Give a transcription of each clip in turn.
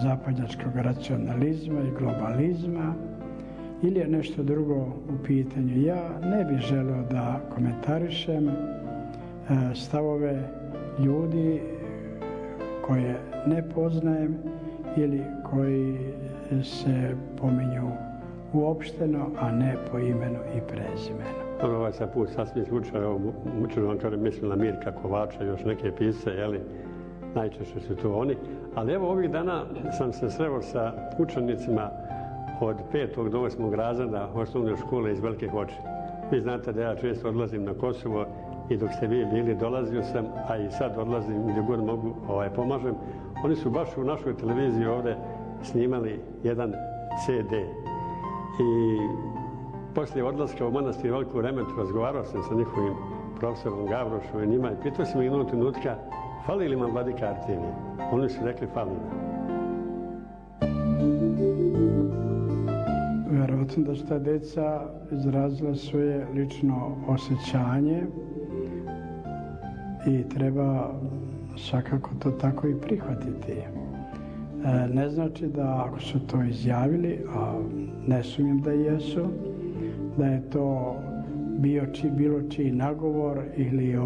zapadnjačkog racionalizma i globalizma ili je nešto drugo u pitanju. Ja ne bih želeo da komentarišem stavove ljudi koje ne poznajem ili koji se pominju uopšteno, a ne po imenu i prezimenu. Ovaj sam put sasvim slučaj, učinu vam kažem, mislim na Mirka Kovača i još neke pisce, jeli, najčešće su to oni. Ali evo ovih dana sam se sreo sa učenicima od 5. do 8. razreda osnovne škole iz Velike Hoče. Vi znate da ja često odlazim na Kosovo i dok ste vi bili dolazio sam, a i sad odlazim gdje god mogu, pomažem. Oni su baš u našoj televiziji ovdje snimali jedan CD. I poslije odlaska u manastir Veliku Remetu razgovarao sam sa njihovim profesorom Gavrošom i njima i pitao sam ih jednog trenutka fali li vam vladika Artemije? Oni su rekli fali nam. Vjerojatno da su ta djeca izrazila svoje lično osjećanje i treba svakako to tako i prihvatiti. Ne znači da ako su to izjavili, a ne sumnjam da jesu, da je to bilo čiji nagovor ili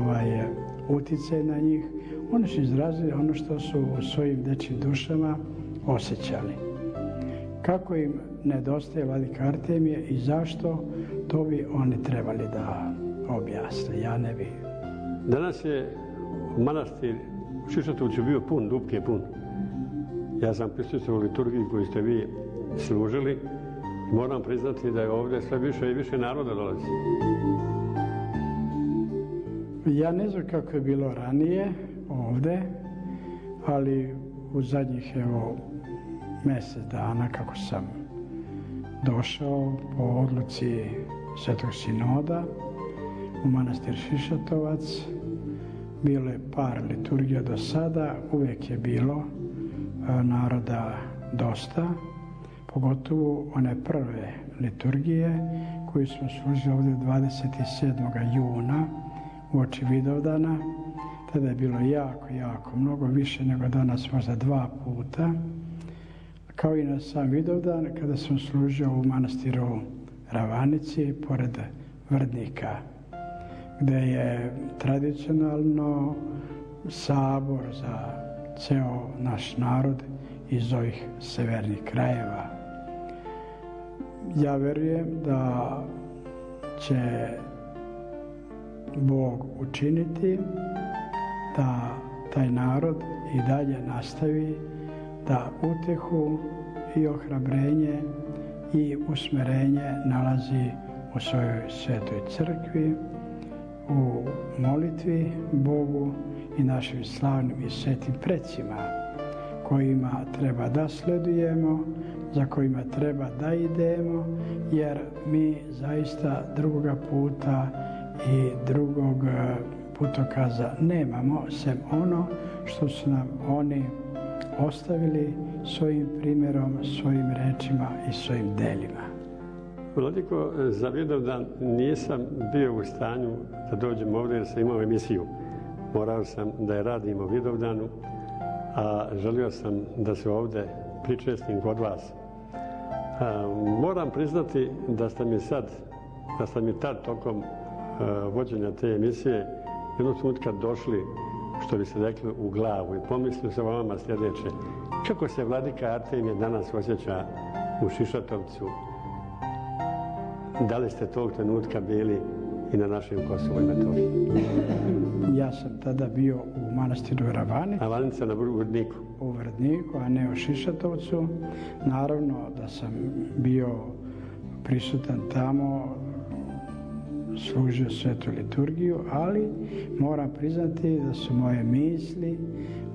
utjecaj na njih. Oni su izrazili ono što su u svojim dečjim dušama osjećali. Kako im nedostaje vladika Artemije i zašto, to bi oni trebali da objasne. Ja ne bi. Danas je manastir u Šišatovcu bio pun, dupke pun. Ja sam prisustvovao liturgiji koju ste vi služili. Moram priznati da je ovdje sve više i više naroda dolazi. Ja ne znam kako je bilo ranije ovdje, ali u zadnjih mjesec dana kako sam došao po odluci Svetog Sinoda u manastir Šišatovac, bilo je par liturgija do sada, uvijek je bilo naroda dosta, pogotovo one prve liturgije koju smo služili ovdje 27. juna uoči Vidovdana. Tada je bilo jako mnogo više nego danas, možda 2 puta. Kao i na sam Vidovdan kada sam služio u manastiru Ravanici pored Vrdnika, gdje je tradicionalno sabor za ceo naš narod iz ovih severnih krajeva. Ja vjerujem da će Bog učiniti da taj narod i dalje nastavi da utehu i ohrabrenje i usmjerenje nalazi u svojoj svetoj crkvi, u molitvi Bogu i našim slavnim i svetim precima kojima treba da sledujemo, za kojima treba da idemo, jer mi zaista drugoga puta i drugog putokaza nemamo, sem ono što su nam oni ostavili svojim primjerom, svojim rečima i svojim delima. Vladiko, za Vidovdan nisam bio u stanju da dođem ovdje jer sam imao emisiju. Morao sam da je radim o Vidovdanu, a želio sam da se ovdje pričestim kod vas. Moram priznati da ste mi tad tokom vođenja te emisije jednog trenutka došli, što bi se rekli, u glavu i pomislio sam o vama sljedeće. Kako se vladika Artemije danas osjeća u Šišatovcu? Da li ste tog trenutka bili i na našem Kosovu i Metohiji? Ja sam tada bio u manastiru Ravanici. Ravanica na Vrdniku. U Vrdniku, a ne u Šišatovcu. Naravno da sam bio prisutan tamo, služio svetu liturgiju, ali moram priznati da su moje misli,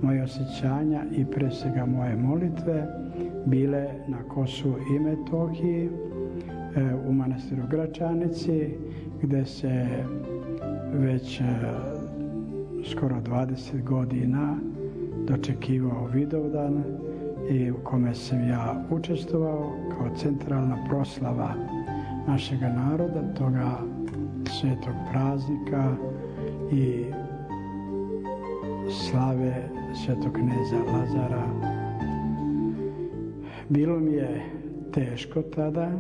moje osjećanja i pre svega moje molitve bile na Kosovu i Metohiji, u manastiru Gračanici, gdje se već skoro 20 godina dočekivao Vidovdan i u kome sam ja učestvovao kao centralna proslava našega naroda, toga svetog praznika i slave svetog kneza Lazara Bilo mi je teško tada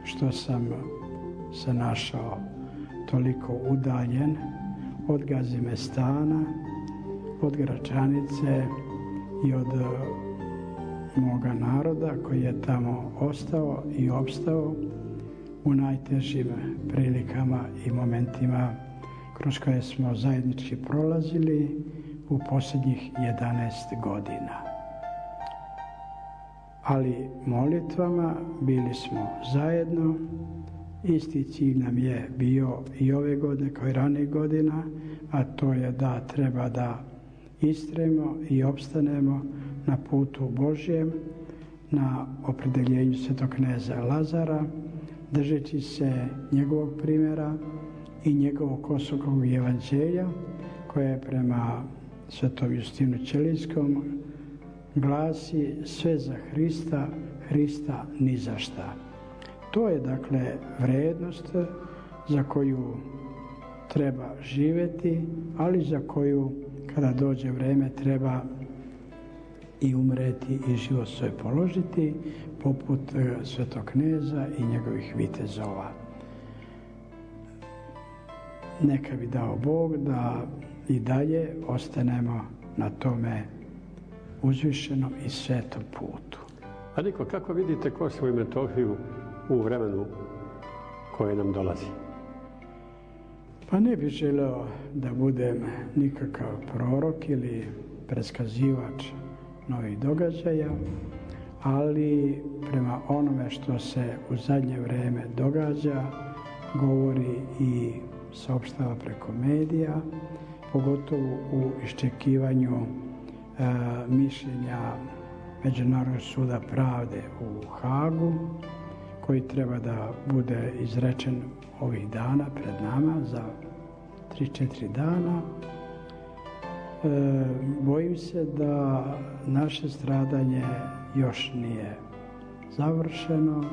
što sam se našao toliko udaljen od Gazimestana, od Gračanice i od moga naroda koji je tamo ostao i opstao u najtežim prilikama i momentima kroz koje smo zajednički prolazili u posljednjih 11 godina. Ali molitvama bili smo zajedno, isti cilj nam je bio i ove godine kao i ranijih godina, a to je da treba da istrajemo i opstanemo na putu Božjem, na opredeljenju svetog kneza Lazara, držeći se njegovog primjera i njegovog Kosovskog evanđelja, koje je prema svetom Justinu Ćelijskom glasi sve za Hrista, Hrista ni za šta. To je dakle vrednost za koju treba živjeti, ali za koju kada dođe vreme treba i umreti i život svoj položiti, poput svetog kneza i njegovih vitezova. Neka bi dao Bog da i dalje ostanemo na tome uzvišenom i svetom putu. A Niko, kako vidite Kosovo i Metohiju u vremenu koje nam dolazi? Pa ne bih želeo da budem nikakav prorok ili preskazivač novih događaja, ali prema onome što se u zadnje vrijeme događa, govori i saopštava preko medija, pogotovo u iščekivanju mišljenja Međunarodnog suda pravde u Hagu, koji treba da bude izrečen ovih dana pred nama za 3-4 dana. Bojim se da naše stradanje još nije završeno,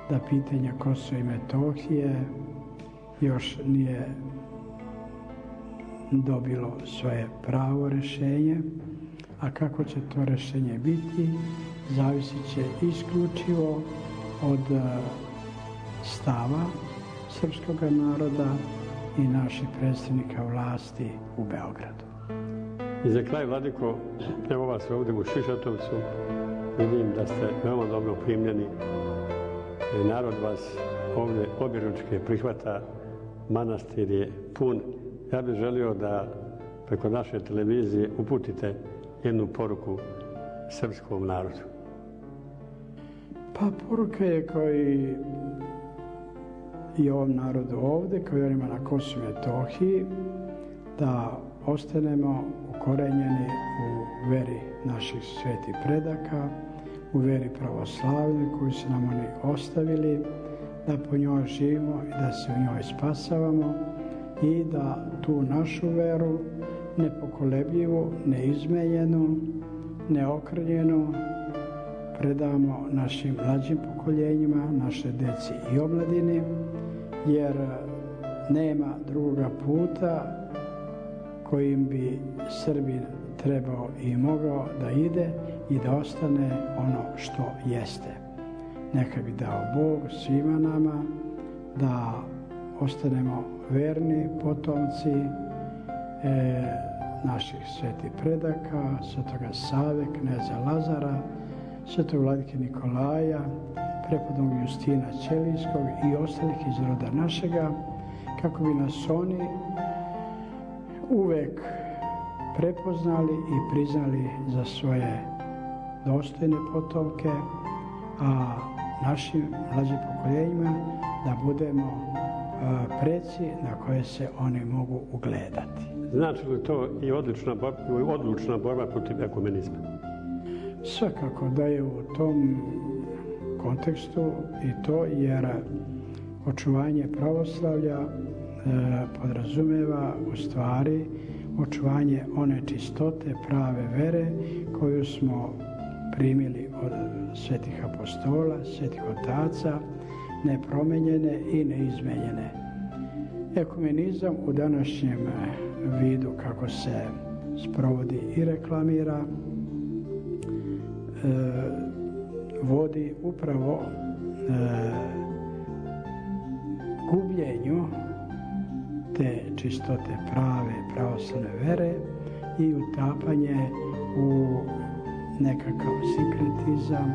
da pitanje Kosova i Metohije još nije dobilo svoje pravo rješenje, a kako će to rješenje biti, zavisit će isključivo od stava srpskog naroda i naših predstavnika vlasti u Beogradu. I za kraj, Vladiko, evo vas ovdje u Šišatovcu, vidim da ste veoma dobro primljeni. Narod vas ovdje objeručke prihvata, manastir je pun. Ja bih želio da preko naše televizije uputite jednu poruku srpskom narodu. Pa poruka je kao i ovom narodu ovdje, kao i onima na Kosovu i Metohiji, da ostanemo ukorenjeni u veri naših svetih predaka, u veri pravoslavne koju su nam oni ostavili, da po njoj živimo i da se u njoj spasavamo i da tu našu veru nepokolebljivu, neizmenjenu, neokrnjenu predamo našim mlađim pokoljenjima, naše deci i omladini, jer nema drugoga puta kojim bi Srbin trebao i mogao da ide i da ostane ono što jeste. Neka bi dao Bog svima nama da ostanemo verni potomci naših svetih predaka, svetoga Save, kneza Lazara, svetog vladike Nikolaja, prepodobnog Justina Ćelijskog i ostalih iz roda našega, kako bi nas oni uvek prepoznali i priznali za svoje dostojne potomke, a našim mlađim pokoljenjima da budemo preci na koje se oni mogu ugledati. Znači li to i odlučna borba protiv ekumenizma? Svakako da je u tom kontekstu i to, jer očuvanje pravoslavlja podrazumeva u stvari očuvanje one čistote prave vere koju smo primili od svetih apostola, svetih otaca, nepromenjene i neizmenjene. Ekumenizam u današnjem vidu kako se sprovodi i reklamira vodi upravo gubljenju te čistote prave pravoslavne vere i utapanje u nekakav sinkretizam,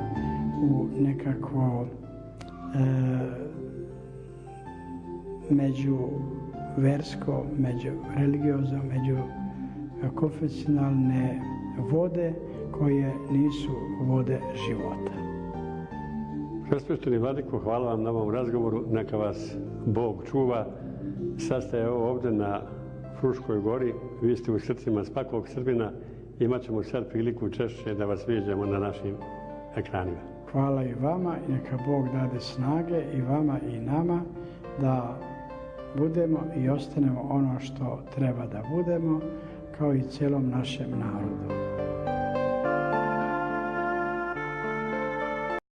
u nekakvo međuversko, međureligiozno, međukonfesionalne vode koje nisu vode života. Presvešteni vladiko, hvala vam na ovom razgovoru, neka vas Bog čuva. Sad ste ovdje na Fruškoj gori, vi ste u srcima svakog Srbina, imat ćemo sad priliku češće da vas viđamo na našim ekranima. Hvala i vama i neka Bog dade snage i vama i nama da budemo i ostanemo ono što treba da budemo, kao i cijelom našem narodu.